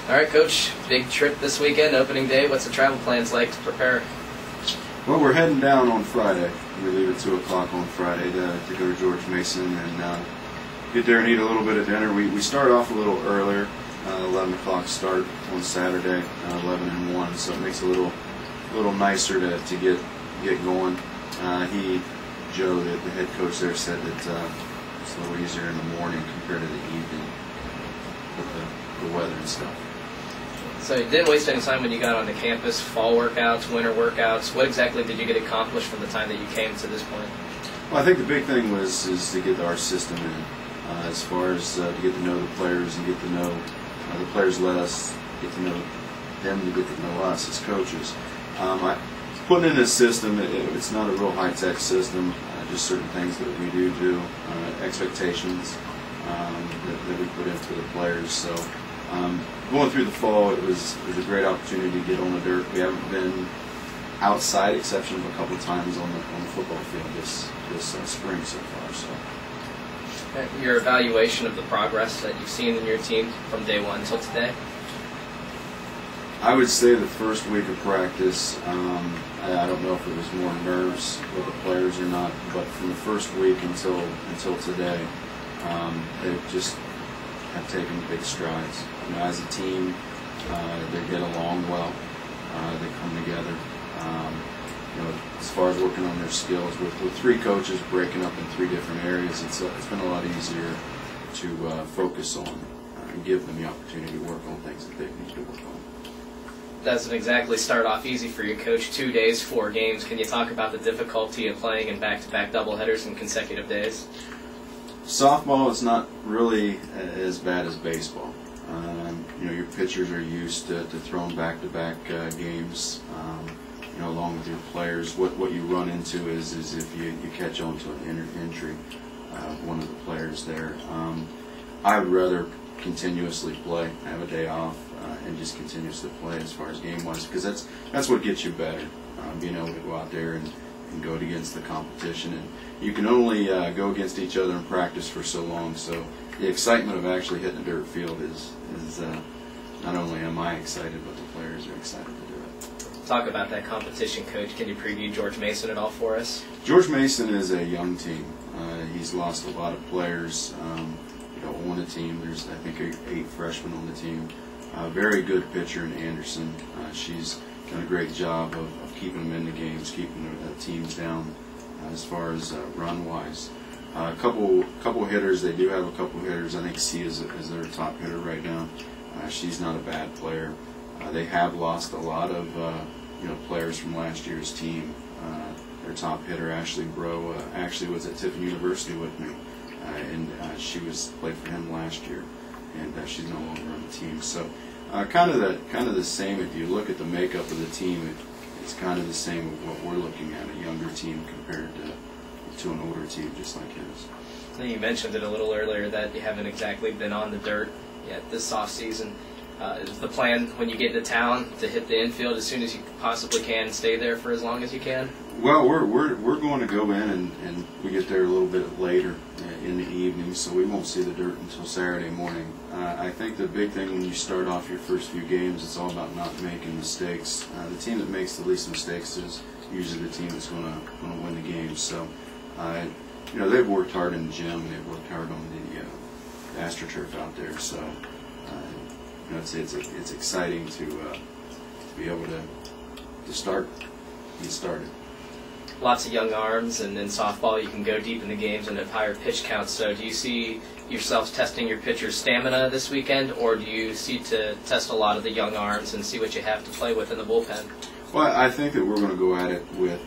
All right, Coach, big trip this weekend, opening day. What's the travel plans like to prepare? Well, we're heading down on Friday. We leave at 2 o'clock on Friday to go to George Mason and get there and eat a little bit of dinner. We start off a little earlier, 11 o'clock start on Saturday, 11 and 1, so it makes it a little nicer to get going. Joe, the head coach there, said that it's a little easier in the morning compared to the evening with the weather and stuff. So you didn't waste any time when you got onto campus, fall workouts, winter workouts. What exactly did you get accomplished from the time that you came to this point? Well, I think the big thing is to get our system in, as far as to get to know the players and get to know the players let us get to know them to get to know us as coaches. Putting in a system, it's not a real high-tech system, just certain things that we do, expectations that we put in for the players. So going through the fall, it was a great opportunity to get on the dirt. We haven't been outside, exception of a couple of times on the football field this spring so far. So your evaluation of the progress that you've seen in your team from day one until today? I would say the first week of practice, I don't know if it was more nerves with the players or not, but from the first week until today, they just have taken big strides. You know, as a team, they get along well. They come together. You know, as far as working on their skills, with 3 coaches breaking up in 3 different areas, it's been a lot easier to focus on and give them the opportunity to work on things that they need to work on. Doesn't exactly start off easy for you, Coach. 2 days, 4 games. Can you talk about the difficulty of playing in back-to-back doubleheaders in consecutive days? Softball is not really as bad as baseball. You know, your pitchers are used to throwing back-to-back games. You know, along with your players, what you run into is if you catch on to an injury, one of the players there. I would rather continuously play, have a day off, and just continuously play as far as game-wise, because that's what gets you better, being able to go out there and go against the competition. And you can only go against each other in practice for so long, so the excitement of actually hitting the dirt field is not only am I excited, but the players are excited to do it. Talk about that competition, Coach. Can you preview George Mason at all for us? George Mason is a young team. He's lost a lot of players on the team. There's, I think, 8 freshmen on the team. Very good pitcher in Anderson. She's done a great job of keeping them in the games, keeping the teams down as far as run-wise. A couple hitters. They do have a couple hitters. I think C is their top hitter right now. She's not a bad player. They have lost a lot of players from last year's team. Their top hitter, Ashley Bro, actually was at Tiffin University with me, and she played for him last year, and she's no longer on the team. So kind of the same. If you look at the makeup of the team, it's kind of the same of what we're looking at, a younger team compared to an older team just like his. You mentioned it a little earlier that you haven't exactly been on the dirt yet this offseason. Is the plan when you get to town to hit the infield as soon as you possibly can, stay there for as long as you can? Well, we're going to go in and we get there a little bit later in the evening, so we won't see the dirt until Saturday morning. I think the big thing when you start off your first few games, it's all about not making mistakes. The team that makes the least mistakes is usually the team that's going to win the game. So, they've worked hard in the gym and they've worked hard on the AstroTurf out there. So, it's exciting to be able to get started. Lots of young arms, and in softball you can go deep in the games and have higher pitch counts. So do you see yourself testing your pitcher's stamina this weekend, or do you see to test a lot of the young arms and see what you have to play with in the bullpen? Well, I think that we're going to go at it with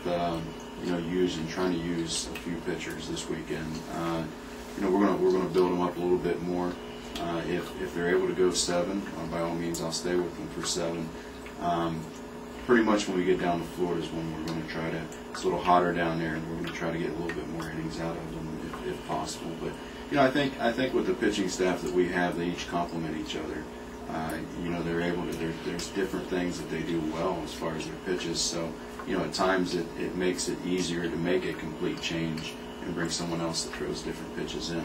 trying to use a few pitchers this weekend. We're going to build them up a little bit more. If they're able to go 7, by all means, I'll stay with them for 7. Pretty much when we get down to Florida is when we're going to try to. It's a little hotter down there, and we're going to try to get a little bit more innings out of them if possible. But I think with the pitching staff that we have, they each complement each other. They're able to. There's different things that they do well as far as their pitches. So at times it makes it easier to make a complete change and bring someone else that throws different pitches in.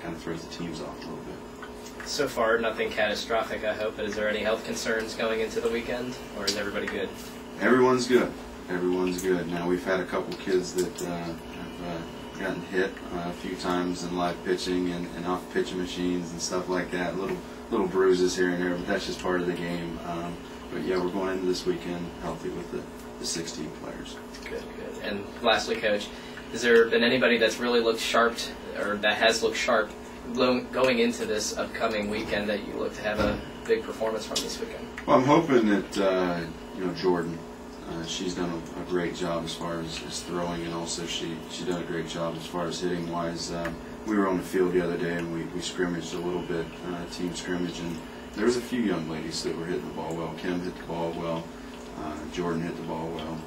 Kind of throws the teams off a little bit. So far, nothing catastrophic, I hope. But is there any health concerns going into the weekend, or is everybody good? Everyone's good. Everyone's good. Now, we've had a couple kids that have gotten hit a few times in live pitching and off pitching machines and stuff like that. Little bruises here and there, but that's just part of the game. But yeah, we're going into this weekend healthy with the 16 players. Good, good. And lastly, Coach, has there been anybody that's really looked sharp, or that has looked sharp going into this upcoming weekend that you look to have a big performance from this weekend? Well, I'm hoping that Jordan. She's done a great job as far as throwing, and also she done a great job as far as hitting wise. We were on the field the other day and we scrimmaged a little bit, team scrimmage, and there was a few young ladies that were hitting the ball well. Kim hit the ball well. Jordan hit the ball well.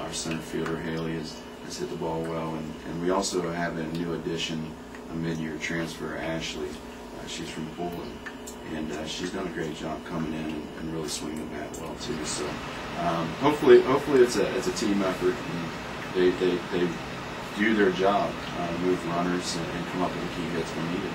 Our center fielder Haley has hit the ball well, and we also have a new addition, a mid-year transfer, Ashley. She's from Poland, and she's done a great job coming in and really swinging the bat well too. So hopefully it's a team effort, and they do their job, move runners and come up with the key hits when needed.